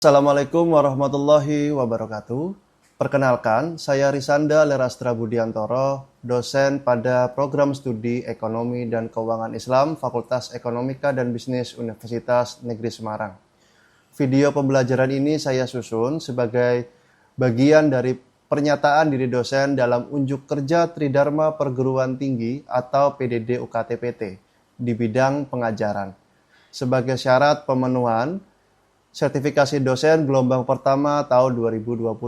Assalamualaikum warahmatullahi wabarakatuh. Perkenalkan, saya Risanda Lerastra Budiantoro, dosen pada program studi Ekonomi dan Keuangan Islam Fakultas Ekonomika dan Bisnis Universitas Negeri Semarang. Video pembelajaran ini saya susun sebagai bagian dari pernyataan diri dosen dalam unjuk kerja Tridharma Perguruan Tinggi atau PDD UKT-PT di bidang pengajaran. Sebagai syarat pemenuhan sertifikasi dosen gelombang pertama tahun 2025.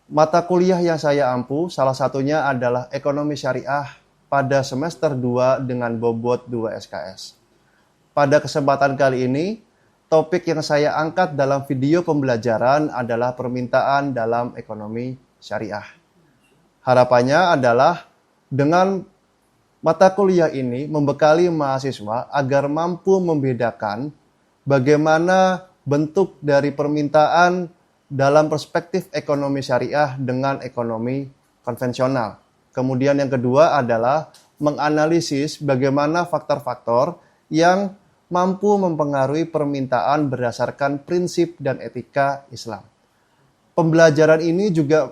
Mata kuliah yang saya ampu salah satunya adalah Ekonomi Syariah pada semester 2 dengan bobot 2 SKS. Pada kesempatan kali ini, topik yang saya angkat dalam video pembelajaran adalah permintaan dalam ekonomi syariah. Harapannya adalah dengan mata kuliah ini membekali mahasiswa agar mampu membedakan bagaimana bentuk dari permintaan dalam perspektif ekonomi syariah dengan ekonomi konvensional. Kemudian yang kedua adalah menganalisis bagaimana faktor-faktor yang mampu mempengaruhi permintaan berdasarkan prinsip dan etika Islam. Pembelajaran ini juga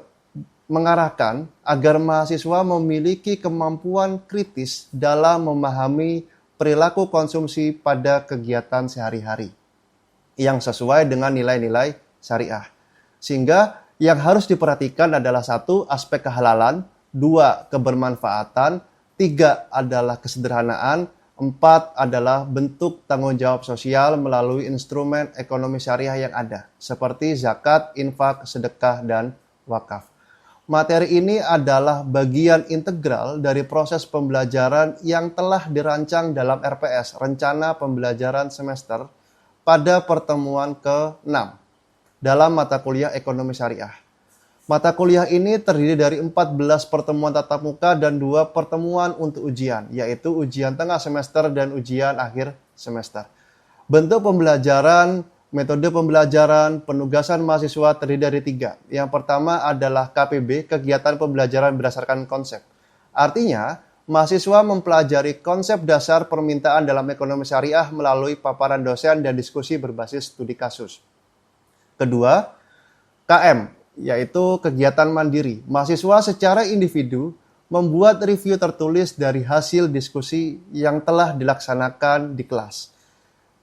mengarahkan agar mahasiswa memiliki kemampuan kritis dalam memahami perilaku konsumsi pada kegiatan sehari-hari yang sesuai dengan nilai-nilai syariah. Sehingga yang harus diperhatikan adalah 1. Aspek kehalalan, 2. Kebermanfaatan, 3. adalah kesederhanaan, 4. adalah bentuk tanggung jawab sosial melalui instrumen ekonomi syariah yang ada, seperti zakat, infak, sedekah, dan wakaf. Materi ini adalah bagian integral dari proses pembelajaran yang telah dirancang dalam RPS, Rencana Pembelajaran Semester, pada pertemuan ke-6 dalam mata kuliah Ekonomi Syariah. Mata kuliah ini terdiri dari 14 pertemuan tatap muka dan 2 pertemuan untuk ujian, yaitu ujian tengah semester dan ujian akhir semester. Bentuk pembelajaran, metode pembelajaran, penugasan mahasiswa terdiri dari 3. Yang pertama adalah KPB, kegiatan pembelajaran berdasarkan konsep. Artinya, mahasiswa mempelajari konsep dasar permintaan dalam ekonomi syariah melalui paparan dosen dan diskusi berbasis studi kasus. Kedua, KM, yaitu kegiatan mandiri. Mahasiswa secara individu membuat review tertulis dari hasil diskusi yang telah dilaksanakan di kelas.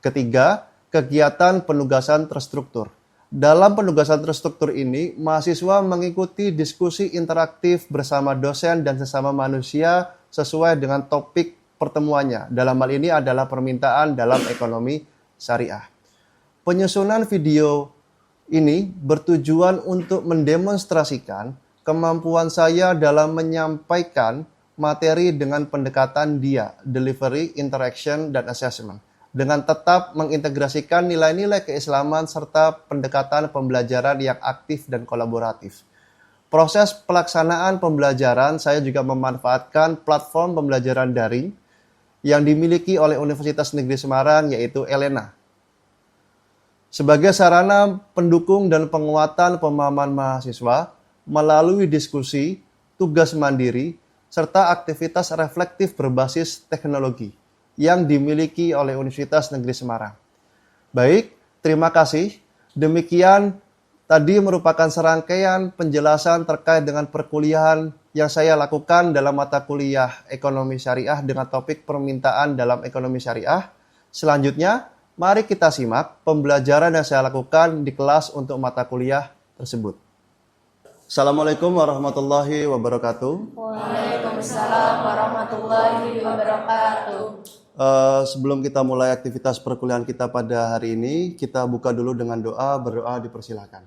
Ketiga, kegiatan penugasan terstruktur. Dalam penugasan terstruktur ini, mahasiswa mengikuti diskusi interaktif bersama dosen dan sesama manusia sesuai dengan topik pertemuannya. Dalam hal ini adalah permintaan dalam ekonomi syariah. Penyusunan video ini bertujuan untuk mendemonstrasikan kemampuan saya dalam menyampaikan materi dengan pendekatan DIA, Delivery, Interaction, dan Assessment, dengan tetap mengintegrasikan nilai-nilai keislaman serta pendekatan pembelajaran yang aktif dan kolaboratif. Proses pelaksanaan pembelajaran saya juga memanfaatkan platform pembelajaran daring yang dimiliki oleh Universitas Negeri Semarang, yaitu ELENA, sebagai sarana pendukung dan penguatan pemahaman mahasiswa melalui diskusi, tugas mandiri, serta aktivitas reflektif berbasis teknologi yang dimiliki oleh Universitas Negeri Semarang. Baik, terima kasih. Demikian tadi merupakan serangkaian penjelasan terkait dengan perkuliahan yang saya lakukan dalam mata kuliah Ekonomi Syariah dengan topik permintaan dalam ekonomi syariah. Selanjutnya, mari kita simak pembelajaran yang saya lakukan di kelas untuk mata kuliah tersebut. Assalamualaikum warahmatullahi wabarakatuh. Waalaikumsalam warahmatullahi wabarakatuh. Sebelum kita mulai aktivitas perkuliahan kita pada hari ini, kita buka dulu dengan doa. Berdoa dipersilakan.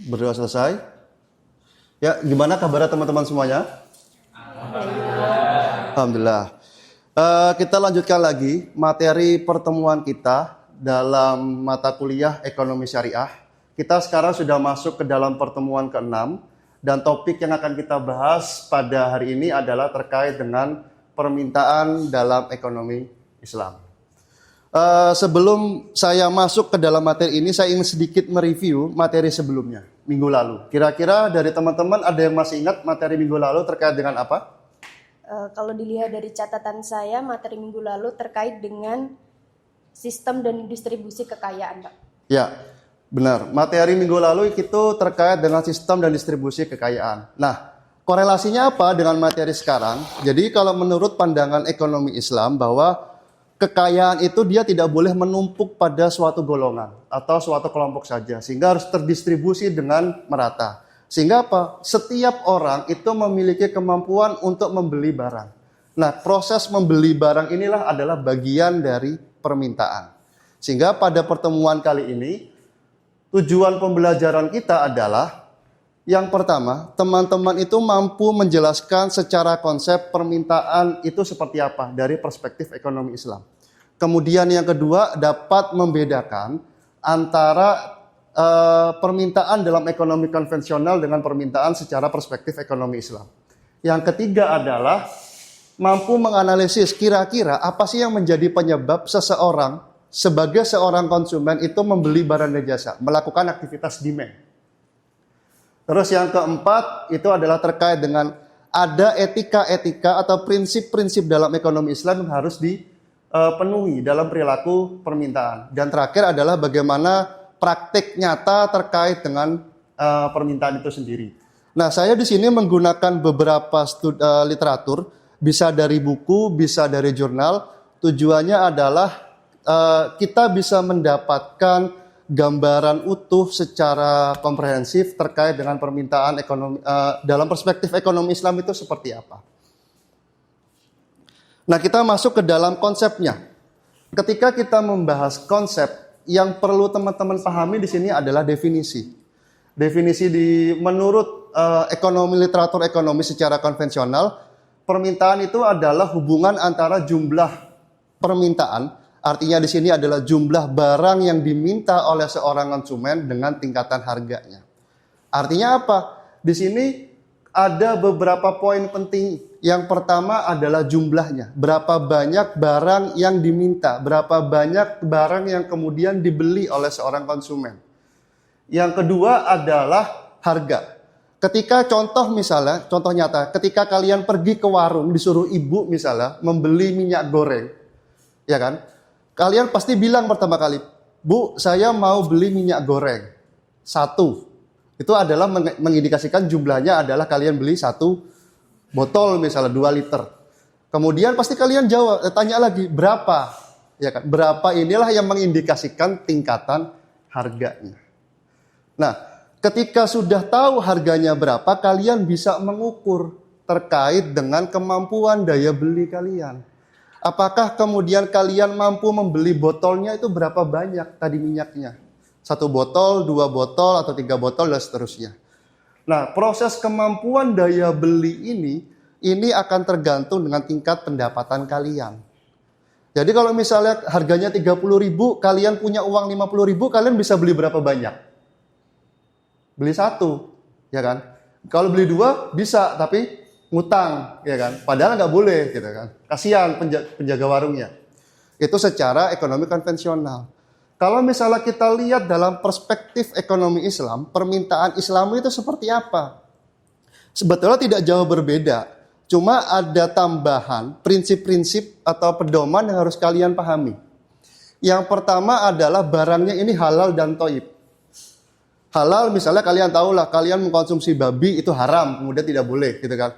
Berdoa selesai. Ya, gimana kabar teman-teman semuanya? Alhamdulillah. Kita lanjutkan lagi materi pertemuan kita dalam mata kuliah Ekonomi Syariah. Kita sekarang sudah masuk ke dalam pertemuan ke-6. Dan topik yang akan kita bahas pada hari ini adalah terkait dengan permintaan dalam ekonomi Islam. Sebelum saya masuk ke dalam materi ini, saya ingin sedikit mereview materi sebelumnya, minggu lalu. Kira-kira dari teman-teman ada yang masih ingat materi minggu lalu terkait dengan apa? Kalau dilihat dari catatan saya, materi minggu lalu terkait dengan sistem dan distribusi kekayaan, Pak. Ya, benar. Materi minggu lalu itu terkait dengan sistem dan distribusi kekayaan. Nah, korelasinya apa dengan materi sekarang? Jadi kalau menurut pandangan ekonomi Islam bahwa kekayaan itu dia tidak boleh menumpuk pada suatu golongan atau suatu kelompok saja, sehingga harus terdistribusi dengan merata. Sehingga apa? Setiap orang itu memiliki kemampuan untuk membeli barang. Nah, proses membeli barang inilah adalah bagian dari permintaan. Sehingga pada pertemuan kali ini, tujuan pembelajaran kita adalah yang pertama, teman-teman itu mampu menjelaskan secara konsep permintaan itu seperti apa dari perspektif ekonomi Islam. Kemudian yang kedua, dapat membedakan antara permintaan dalam ekonomi konvensional dengan permintaan secara perspektif ekonomi Islam. Yang ketiga adalah mampu menganalisis kira-kira apa sih yang menjadi penyebab seseorang sebagai seorang konsumen itu membeli barang dan jasa, melakukan aktivitas demand. Terus yang keempat itu adalah terkait dengan ada etika-etika atau prinsip-prinsip dalam ekonomi Islam yang harus dipenuhi dalam perilaku permintaan. Dan terakhir adalah bagaimana praktik nyata terkait dengan permintaan itu sendiri. Nah, saya di sini menggunakan beberapa literatur, bisa dari buku, bisa dari jurnal. Tujuannya adalah kita bisa mendapatkan gambaran utuh secara komprehensif terkait dengan permintaan ekonomi dalam perspektif ekonomi Islam itu seperti apa. Nah, kita masuk ke dalam konsepnya. Ketika kita membahas konsep, yang perlu teman-teman pahami di sini adalah definisi. Definisi menurut ekonomi literatur ekonomi secara konvensional, permintaan itu adalah hubungan antara jumlah permintaan, artinya di sini adalah jumlah barang yang diminta oleh seorang konsumen dengan tingkatan harganya. Artinya apa? Di sini ada beberapa poin penting. Yang pertama adalah jumlahnya. Berapa banyak barang yang diminta, berapa banyak barang yang kemudian dibeli oleh seorang konsumen. Yang kedua adalah harga. Ketika contoh nyata, ketika kalian pergi ke warung disuruh ibu misalnya membeli minyak goreng, ya kan? Kalian pasti bilang pertama kali, "Bu, saya mau beli minyak goreng 1." Itu adalah mengindikasikan jumlahnya adalah kalian beli 1 botol misalnya 2 liter. Kemudian pasti kalian tanya lagi berapa, ya kan? Berapa inilah yang mengindikasikan tingkatan harganya. Nah, ketika sudah tahu harganya berapa, kalian bisa mengukur terkait dengan kemampuan daya beli kalian. Apakah kemudian kalian mampu membeli botolnya itu berapa banyak tadi minyaknya? 1 botol, 2 botol, atau 3 botol, dan seterusnya. Nah, proses kemampuan daya beli ini akan tergantung dengan tingkat pendapatan kalian. Jadi kalau misalnya harganya 30.000, kalian punya uang 50.000, kalian bisa beli berapa banyak? Beli 1, ya kan? Kalau beli 2 bisa, tapi ngutang, ya kan? Padahal nggak boleh, gitu kan? Kasihan penjaga warungnya. Itu secara ekonomi konvensional. Kalau misalnya kita lihat dalam perspektif ekonomi Islam, permintaan Islam itu seperti apa? Sebetulnya tidak jauh berbeda. Cuma ada tambahan prinsip-prinsip atau pedoman yang harus kalian pahami. Yang pertama adalah barangnya ini halal dan thayyib. Halal misalnya kalian tahulah, kalian mengkonsumsi babi itu haram, kemudian tidak boleh, gitu kan.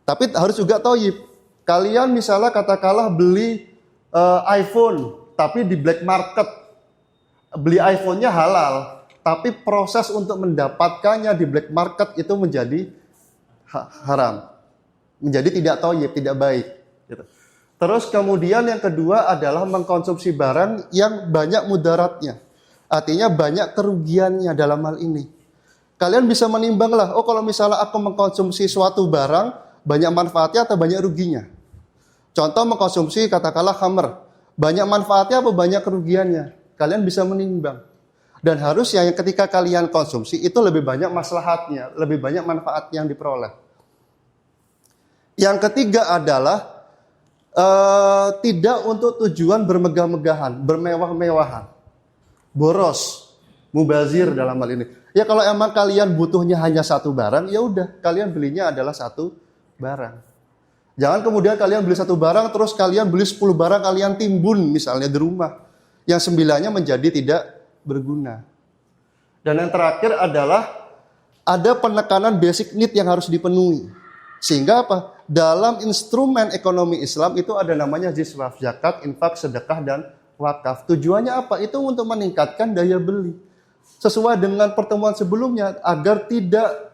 Tapi harus juga thayyib. Kalian misalnya katakanlah beli iPhone, tapi di black market. Beli iPhone-nya halal, tapi proses untuk mendapatkannya di black market itu menjadi haram. Menjadi tidak thayyib, tidak baik. Gitu. Terus kemudian yang kedua adalah mengkonsumsi barang yang banyak mudaratnya. Artinya banyak kerugiannya dalam hal ini. Kalian bisa menimbanglah, oh kalau misalnya aku mengkonsumsi suatu barang, banyak manfaatnya atau banyak ruginya. Contoh mengkonsumsi katakanlah khamr, banyak manfaatnya atau banyak kerugiannya. Kalian bisa menimbang. Dan harusnya yang ketika kalian konsumsi itu lebih banyak maslahatnya, lebih banyak manfaat yang diperoleh. Yang ketiga adalah tidak untuk tujuan bermegah-megahan, bermewah-mewahan. Boros, mubazir dalam hal ini. Ya kalau emang kalian butuhnya hanya 1 barang, ya udah kalian belinya adalah 1 barang. Jangan kemudian kalian beli satu barang, terus kalian beli 10 barang, kalian timbun misalnya di rumah. Yang 9-nya menjadi tidak berguna. Dan yang terakhir adalah ada penekanan basic need yang harus dipenuhi. Sehingga apa? Dalam instrumen ekonomi Islam itu ada namanya jiswaf, zakat, infak, sedekah, dan wakaf. Tujuannya apa? Itu untuk meningkatkan daya beli. Sesuai dengan pertemuan sebelumnya, agar tidak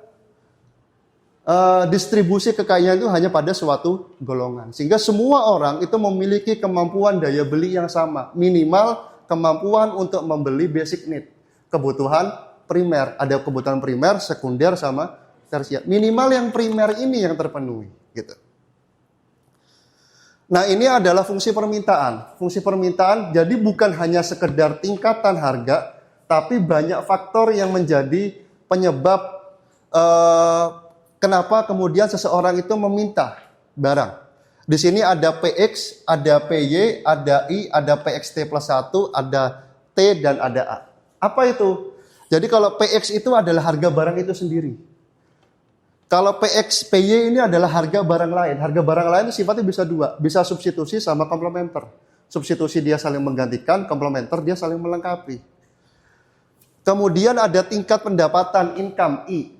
distribusi kekayaan itu hanya pada suatu golongan. Sehingga semua orang itu memiliki kemampuan daya beli yang sama. Minimal kemampuan untuk membeli basic need. Kebutuhan primer. Ada kebutuhan primer, sekunder, sama tersier. Minimal yang primer ini yang terpenuhi. Gitu. Nah, ini adalah fungsi permintaan. Fungsi permintaan jadi bukan hanya sekedar tingkatan harga, tapi banyak faktor yang menjadi penyebab kenapa kemudian seseorang itu meminta barang. Di sini ada PX, ada PY, ada I, ada PXT plus 1, ada T, dan ada A. Apa itu? Jadi kalau PX itu adalah harga barang itu sendiri. Kalau PX, PY ini adalah harga barang lain. Harga barang lain itu sifatnya bisa dua. Bisa substitusi sama komplementer. Substitusi dia saling menggantikan, komplementer dia saling melengkapi. Kemudian ada tingkat pendapatan, income, I.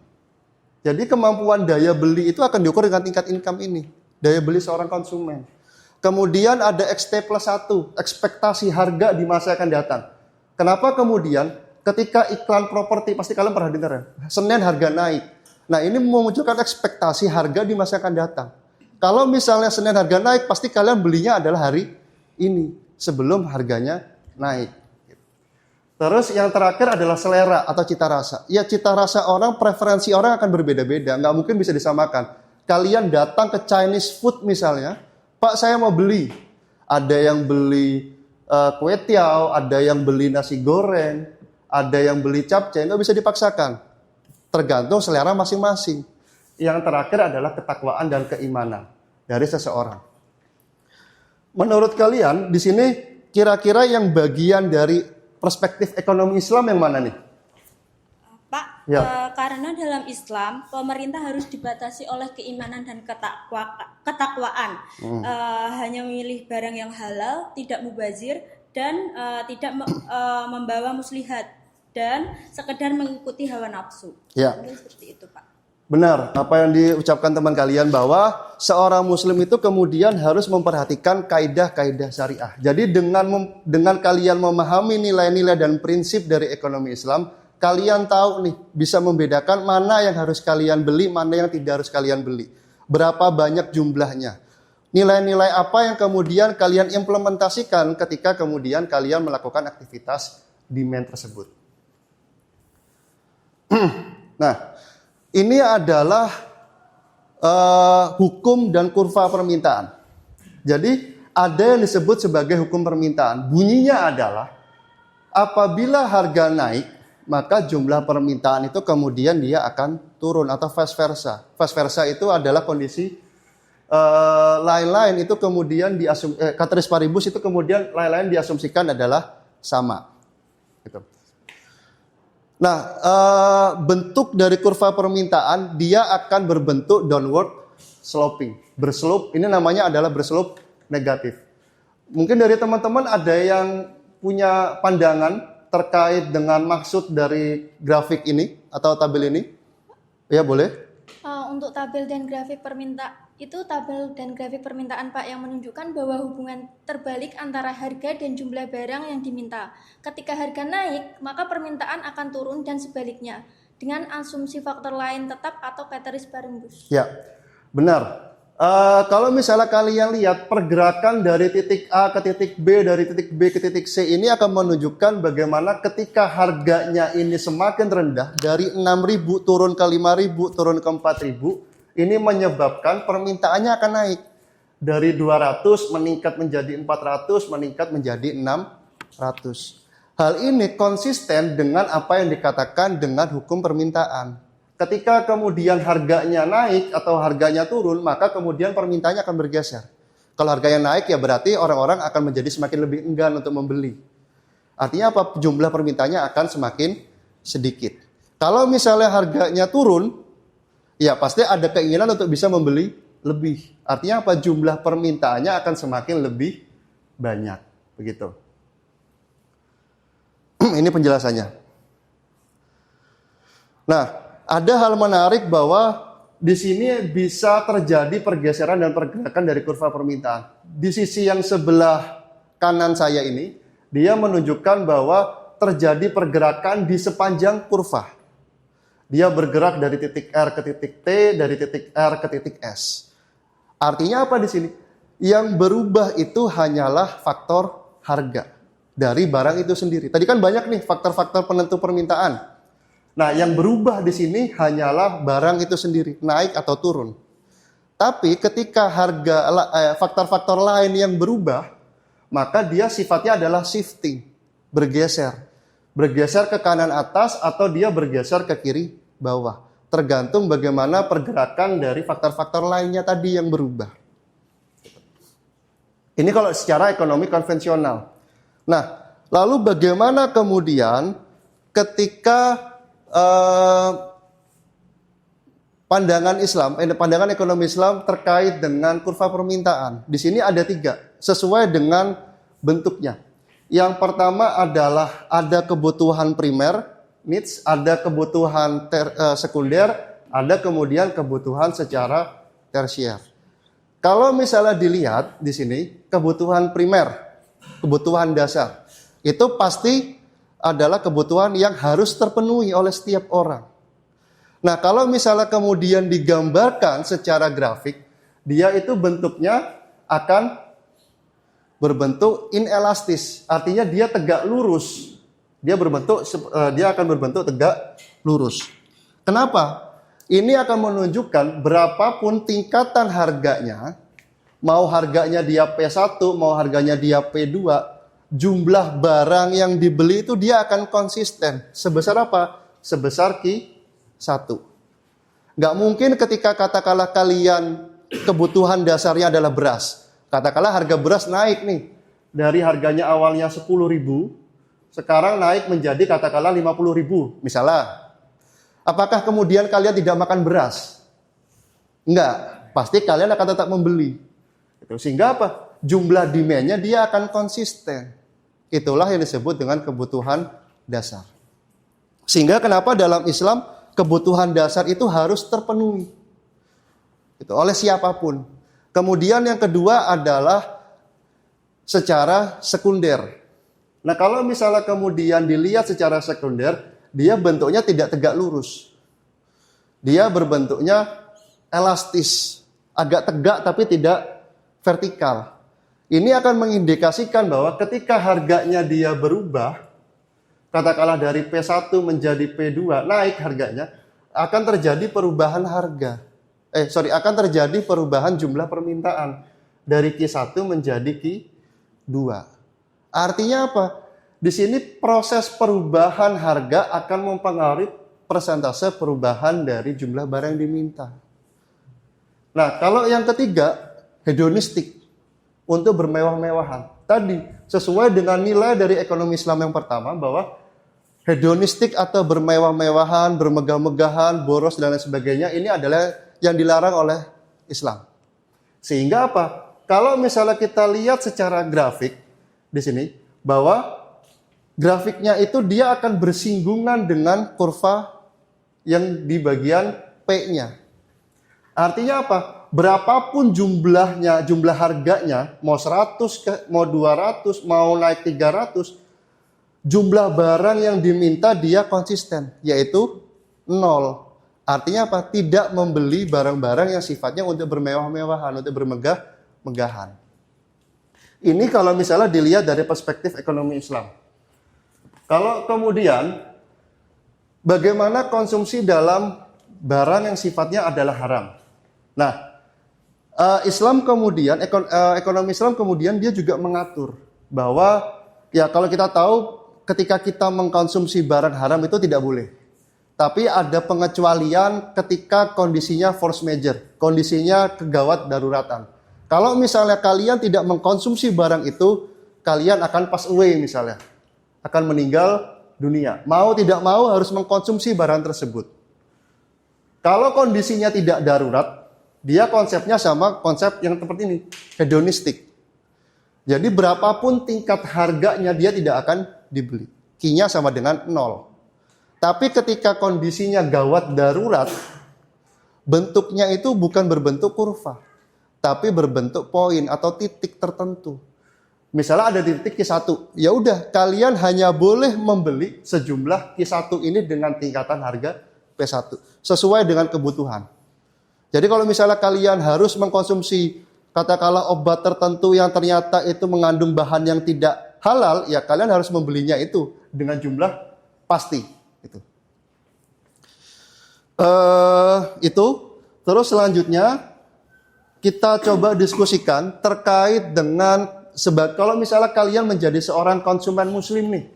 Jadi kemampuan daya beli itu akan diukur dengan tingkat income ini. Daya beli seorang konsumen. Kemudian ada XT plus 1, ekspektasi harga di masa yang akan datang. Kenapa kemudian ketika iklan properti, pasti kalian pernah dengar ya, Senin harga naik. Nah, ini memunculkan ekspektasi harga di masa yang akan datang. Kalau misalnya Senin harga naik, pasti kalian belinya adalah hari ini, sebelum harganya naik. Terus yang terakhir adalah selera atau cita rasa. Ya, cita rasa orang, preferensi orang akan berbeda-beda. Nggak mungkin bisa disamakan. Kalian datang ke Chinese food misalnya, Pak saya mau beli. Ada yang beli kue tiao, ada yang beli nasi goreng, ada yang beli capcay. Nggak bisa dipaksakan. Tergantung selera masing-masing. Yang terakhir adalah ketakwaan dan keimanan dari seseorang. Menurut kalian, di sini kira-kira yang bagian dari perspektif ekonomi Islam yang mana nih? Pak, Ya. karena dalam Islam pemerintah harus dibatasi oleh keimanan dan ketakwaan. Hanya memilih barang yang halal, tidak mubazir, dan tidak membawa muslihat, dan sekedar mengikuti hawa nafsu. Ya. Mungkin seperti itu, Pak. Benar, apa yang diucapkan teman kalian bahwa seorang muslim itu kemudian harus memperhatikan kaidah-kaidah syariah. Jadi dengan kalian memahami nilai-nilai dan prinsip dari ekonomi Islam, kalian tahu nih bisa membedakan mana yang harus kalian beli, mana yang tidak harus kalian beli. Berapa banyak jumlahnya. Nilai-nilai apa yang kemudian kalian implementasikan ketika kemudian kalian melakukan aktivitas demand tersebut. Nah, ini adalah hukum dan kurva permintaan. Jadi ada yang disebut sebagai hukum permintaan. Bunyinya adalah apabila harga naik, maka jumlah permintaan itu kemudian dia akan turun atau vice versa. Vice versa itu adalah kondisi lain-lain itu kemudian ceteris paribus itu kemudian lain-lain diasumsikan adalah sama. Gitu. Nah, bentuk dari kurva permintaan dia akan berbentuk downward sloping, berslope. Ini namanya adalah berslope negatif. Mungkin dari teman-teman ada yang punya pandangan terkait dengan maksud dari grafik ini atau tabel ini? Ya, boleh. Untuk tabel dan grafik tabel dan grafik permintaan Pak yang menunjukkan bahwa hubungan terbalik antara harga dan jumlah barang yang diminta. Ketika harga naik, maka permintaan akan turun dan sebaliknya dengan asumsi faktor lain tetap atau ceteris paribus. Ya, benar. Kalau misalnya kalian lihat pergerakan dari titik A ke titik B, dari titik B ke titik C ini akan menunjukkan bagaimana ketika harganya ini semakin rendah, dari 6.000 turun ke 5.000, turun ke 4.000, ini menyebabkan permintaannya akan naik. Dari 200 meningkat menjadi 400, meningkat menjadi 600. Hal ini konsisten dengan apa yang dikatakan dengan hukum permintaan. Ketika kemudian harganya naik atau harganya turun, maka kemudian permintaannya akan bergeser. Kalau harganya naik ya berarti orang-orang akan menjadi semakin lebih enggan untuk membeli. Artinya apa? Jumlah permintaannya akan semakin sedikit. Kalau misalnya harganya turun, ya pasti ada keinginan untuk bisa membeli lebih. Artinya apa? Jumlah permintaannya akan semakin lebih banyak. Begitu. Ini penjelasannya. Nah, ada hal menarik bahwa di sini bisa terjadi pergeseran dan pergerakan dari kurva permintaan. Di sisi yang sebelah kanan saya ini, dia menunjukkan bahwa terjadi pergerakan di sepanjang kurva. Dia bergerak dari titik R ke titik T, dari titik R ke titik S. Artinya apa di sini? Yang berubah itu hanyalah faktor harga dari barang itu sendiri. Tadi kan banyak nih faktor-faktor penentu permintaan. Nah, yang berubah di sini hanyalah barang itu sendiri, naik atau turun. Tapi ketika faktor-faktor lain yang berubah, maka dia sifatnya adalah shifting, bergeser. Bergeser ke kanan atas atau dia bergeser ke kiri bawah. Tergantung bagaimana pergerakan dari faktor-faktor lainnya tadi yang berubah. Ini kalau secara ekonomi konvensional. Nah, lalu bagaimana kemudian ketika pandangan ekonomi Islam terkait dengan kurva permintaan. Di sini ada 3, sesuai dengan bentuknya. Yang pertama adalah ada kebutuhan primer, needs, ada kebutuhan sekunder, ada kemudian kebutuhan secara tersier. Kalau misalnya dilihat di sini, kebutuhan primer, kebutuhan dasar, itu pasti adalah kebutuhan yang harus terpenuhi oleh setiap orang. Nah, kalau misalnya kemudian digambarkan secara grafik, dia itu bentuknya akan berbentuk inelastis. Artinya dia tegak lurus. Dia akan berbentuk tegak lurus. Kenapa? Ini akan menunjukkan berapapun tingkatan harganya, mau harganya dia P1, mau harganya dia P2, jumlah barang yang dibeli itu dia akan konsisten. Sebesar apa? Sebesar Q1. Nggak mungkin ketika katakanlah kalian kebutuhan dasarnya adalah beras. Katakanlah harga beras naik nih. Dari harganya awalnya 10.000, sekarang naik menjadi katakanlah 50.000 misalnya. Apakah kemudian kalian tidak makan beras? Enggak. Pasti kalian akan tetap membeli. Sehingga apa? Jumlah demand-nya dia akan konsisten. Itulah yang disebut dengan kebutuhan dasar. Sehingga kenapa dalam Islam kebutuhan dasar itu harus terpenuhi. Itu oleh siapapun. Kemudian yang kedua adalah secara sekunder. Nah, kalau misalnya kemudian dilihat secara sekunder, dia bentuknya tidak tegak lurus. Dia berbentuknya elastis, agak tegak tapi tidak vertikal. Ini akan mengindikasikan bahwa ketika harganya dia berubah, katakanlah dari P1 menjadi P2, naik harganya, akan terjadi perubahan akan terjadi perubahan jumlah permintaan dari Q1 menjadi Q2. Artinya apa? Di sini proses perubahan harga akan mempengaruhi persentase perubahan dari jumlah barang yang diminta. Nah, kalau yang ketiga, hedonistik, untuk bermewah-mewahan. Tadi, sesuai dengan nilai dari ekonomi Islam yang pertama, bahwa hedonistik atau bermewah-mewahan, bermegah-megahan, boros, dan lain sebagainya, ini adalah yang dilarang oleh Islam. Sehingga apa? Kalau misalnya kita lihat secara grafik di sini, bahwa grafiknya itu dia akan bersinggungan dengan kurva yang di bagian P-nya. Artinya apa? Berapapun jumlahnya, jumlah harganya, mau 100, mau 200, mau naik 300, jumlah barang yang diminta dia konsisten, yaitu 0. Artinya apa? Tidak membeli barang-barang yang sifatnya untuk bermewah-mewahan, untuk bermegah-megahan. Ini kalau misalnya dilihat dari perspektif ekonomi Islam. Kalau kemudian, bagaimana konsumsi dalam barang yang sifatnya adalah haram? Nah, ekonomi Islam kemudian dia juga mengatur bahwa ya kalau kita tahu ketika kita mengkonsumsi barang haram itu tidak boleh. Tapi ada pengecualian ketika kondisinya force majeure, kondisinya kegawat daruratan. Kalau misalnya kalian tidak mengkonsumsi barang itu, kalian akan pass away misalnya, akan meninggal dunia. Mau tidak mau harus mengkonsumsi barang tersebut. Kalau kondisinya tidak darurat, Dia konsepnya sama konsep yang seperti ini, hedonistik. Jadi berapapun tingkat harganya dia tidak akan dibeli. Q-nya sama dengan 0. Tapi ketika kondisinya gawat darurat, bentuknya itu bukan berbentuk kurva, tapi berbentuk poin atau titik tertentu. Misalnya ada di titik Q1, ya udah kalian hanya boleh membeli sejumlah Q1 ini dengan tingkatan harga P1 sesuai dengan kebutuhan. Jadi kalau misalnya kalian harus mengkonsumsi katakanlah obat tertentu yang ternyata itu mengandung bahan yang tidak halal, ya kalian harus membelinya itu dengan jumlah pasti. Itu. Terus selanjutnya kita coba diskusikan terkait dengan kalau misalnya kalian menjadi seorang konsumen muslim nih,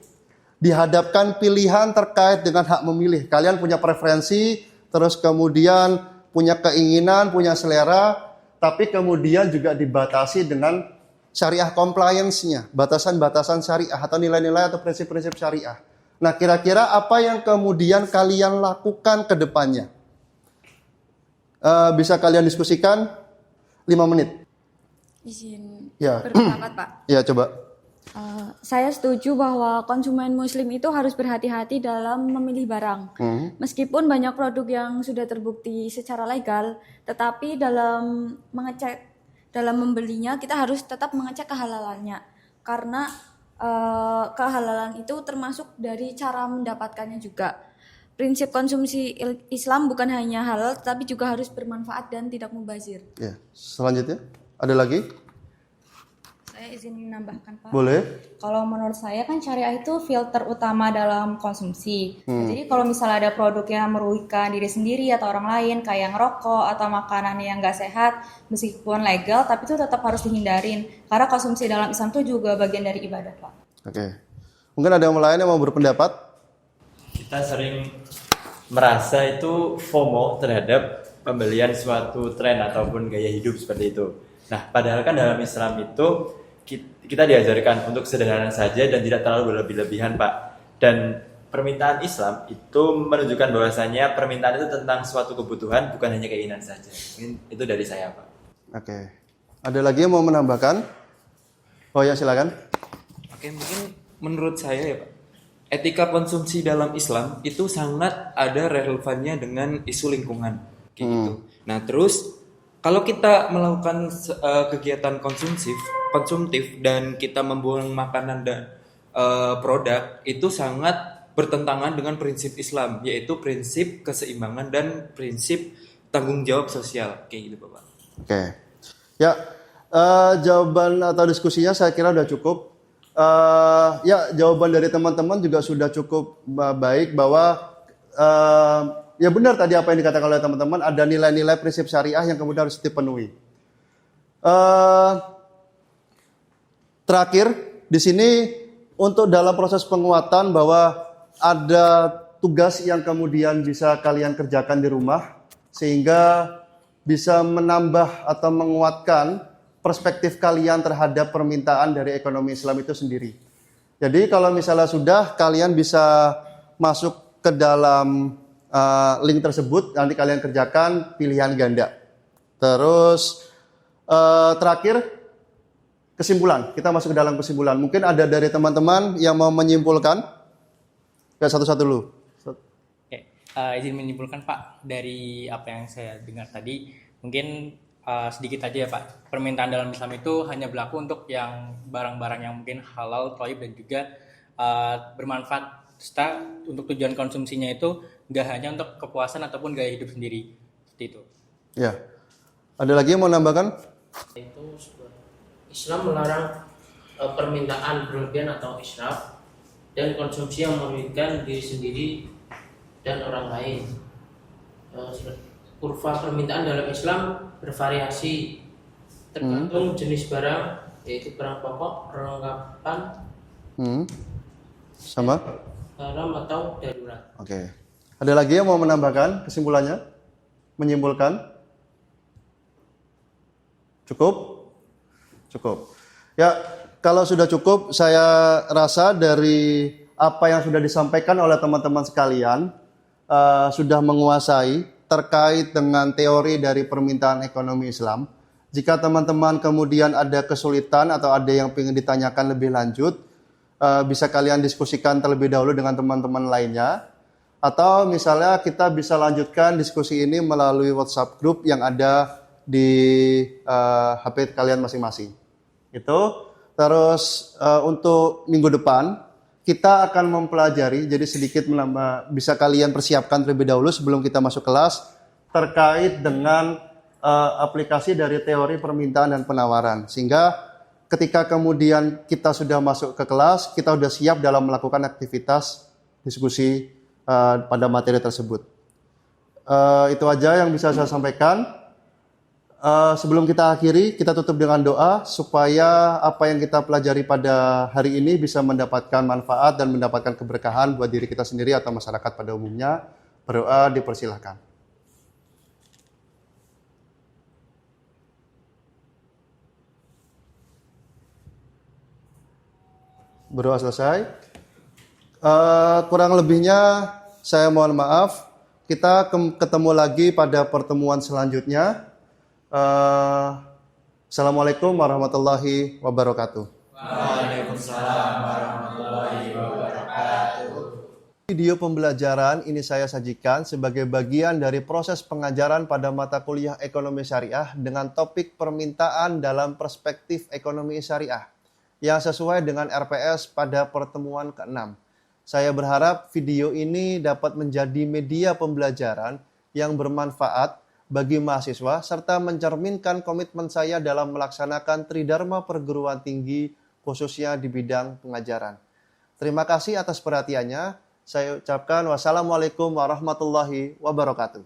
dihadapkan pilihan terkait dengan hak memilih. Kalian punya preferensi, terus kemudian punya keinginan, punya selera, tapi kemudian juga dibatasi dengan syariah compliance-nya, batasan-batasan syariah atau nilai-nilai atau prinsip-prinsip syariah. Nah, kira-kira apa yang kemudian kalian lakukan ke depannya? Bisa kalian diskusikan 5 menit. Izin Ya. berpendapat, Pak. Ya, coba. Saya setuju bahwa konsumen muslim itu harus berhati-hati dalam memilih barang. Meskipun banyak produk yang sudah terbukti secara legal, tetapi dalam membelinya kita harus tetap mengecek kehalalannya. Karena kehalalan itu termasuk dari cara mendapatkannya juga. Prinsip konsumsi Islam bukan hanya halal, tetapi juga harus bermanfaat dan tidak mubazir. Ya, selanjutnya ada lagi? Saya izin menambahkan, Pak. Boleh. Kalau menurut saya kan syariah itu filter utama dalam konsumsi. Jadi kalau misalnya ada produk yang merugikan diri sendiri atau orang lain, kayak ngerokok atau makanan yang nggak sehat, meskipun legal, tapi itu tetap harus dihindarin. Karena konsumsi dalam Islam itu juga bagian dari ibadah, Pak. Oke. Mungkin ada yang lain yang mau berpendapat? Kita sering merasa itu FOMO terhadap pembelian suatu tren ataupun gaya hidup seperti itu. Nah, padahal kan dalam Islam itu kita diajarkan untuk sederhana saja dan tidak terlalu berlebih-lebihan, Pak. Dan permintaan Islam itu menunjukkan bahwasanya permintaan itu tentang suatu kebutuhan, bukan hanya keinginan saja. Itu dari saya, Pak. Oke. Ada lagi yang mau menambahkan? Oh ya, silakan. Oke, mungkin menurut saya ya, Pak, etika konsumsi dalam Islam itu sangat ada relevannya dengan isu lingkungan, kayak gitu. Nah, terus kalau kita melakukan kegiatan konsumtif dan kita membuang makanan dan produk, itu sangat bertentangan dengan prinsip Islam, yaitu prinsip keseimbangan dan prinsip tanggung jawab sosial, kayak gitu, Bapak. Oke. Ya, jawaban atau diskusinya saya kira sudah cukup. Ya, jawaban dari teman-teman juga sudah cukup baik bahwa ya benar tadi apa yang dikatakan oleh teman-teman, ada nilai-nilai prinsip syariah yang kemudian harus dipenuhi. Terakhir di sini untuk dalam proses penguatan bahwa ada tugas yang kemudian bisa kalian kerjakan di rumah sehingga bisa menambah atau menguatkan perspektif kalian terhadap permintaan dari ekonomi Islam itu sendiri. Jadi kalau misalnya sudah, kalian bisa masuk ke dalam link tersebut, nanti kalian kerjakan pilihan ganda. Terus terakhir kesimpulan, kita masuk ke dalam kesimpulan. Mungkin ada dari teman-teman yang mau menyimpulkan? Ya, satu-satu dulu. Oke, izin menyimpulkan Pak, dari apa yang saya dengar tadi, mungkin sedikit aja ya Pak. Permintaan dalam Islam itu hanya berlaku untuk yang barang-barang yang mungkin halal, thayyib dan juga bermanfaat. Serta untuk tujuan konsumsinya itu nggak hanya untuk kepuasan ataupun gaya hidup sendiri. Seperti itu. Ya. Ada lagi yang mau nambahkan? Itu Islam melarang permintaan berlebihan atau israf dan konsumsi yang merugikan diri sendiri dan orang lain. Kurva permintaan dalam Islam bervariasi tergantung jenis barang, yaitu barang pokok, perlengkapan, sama haram atau darurat. Oke. Ada lagi yang mau menambahkan kesimpulannya? Menyimpulkan? Cukup? Cukup. Ya, kalau sudah cukup, saya rasa dari apa yang sudah disampaikan oleh teman-teman sekalian sudah menguasai terkait dengan teori dari permintaan ekonomi Islam. Jika teman-teman kemudian ada kesulitan atau ada yang ingin ditanyakan lebih lanjut, bisa kalian diskusikan terlebih dahulu dengan teman-teman lainnya. Atau misalnya kita bisa lanjutkan diskusi ini melalui WhatsApp group yang ada di HP kalian masing-masing. Itu. Terus untuk minggu depan kita akan mempelajari, jadi sedikit menambah, bisa kalian persiapkan terlebih dahulu sebelum kita masuk kelas terkait dengan aplikasi dari teori permintaan dan penawaran. Sehingga ketika kemudian kita sudah masuk ke kelas, kita sudah siap dalam melakukan aktivitas diskusi pada materi tersebut. Itu aja yang bisa saya sampaikan. Sebelum kita akhiri, kita tutup dengan doa supaya apa yang kita pelajari pada hari ini bisa mendapatkan manfaat dan mendapatkan keberkahan buat diri kita sendiri atau masyarakat pada umumnya. Berdoa dipersilahkan. Berdoa selesai. Kurang lebihnya saya mohon maaf. Kita ketemu lagi pada pertemuan selanjutnya. Assalamualaikum warahmatullahi wabarakatuh. Waalaikumsalam warahmatullahi wabarakatuh. Video pembelajaran ini saya sajikan sebagai bagian dari proses pengajaran pada mata kuliah ekonomi syariah dengan topik permintaan dalam perspektif ekonomi syariah yang sesuai dengan RPS pada pertemuan ke-6. Saya berharap video ini dapat menjadi media pembelajaran yang bermanfaat bagi mahasiswa serta mencerminkan komitmen saya dalam melaksanakan Tridharma perguruan tinggi khususnya di bidang pengajaran. Terima kasih atas perhatiannya. Saya ucapkan wassalamualaikum warahmatullahi wabarakatuh.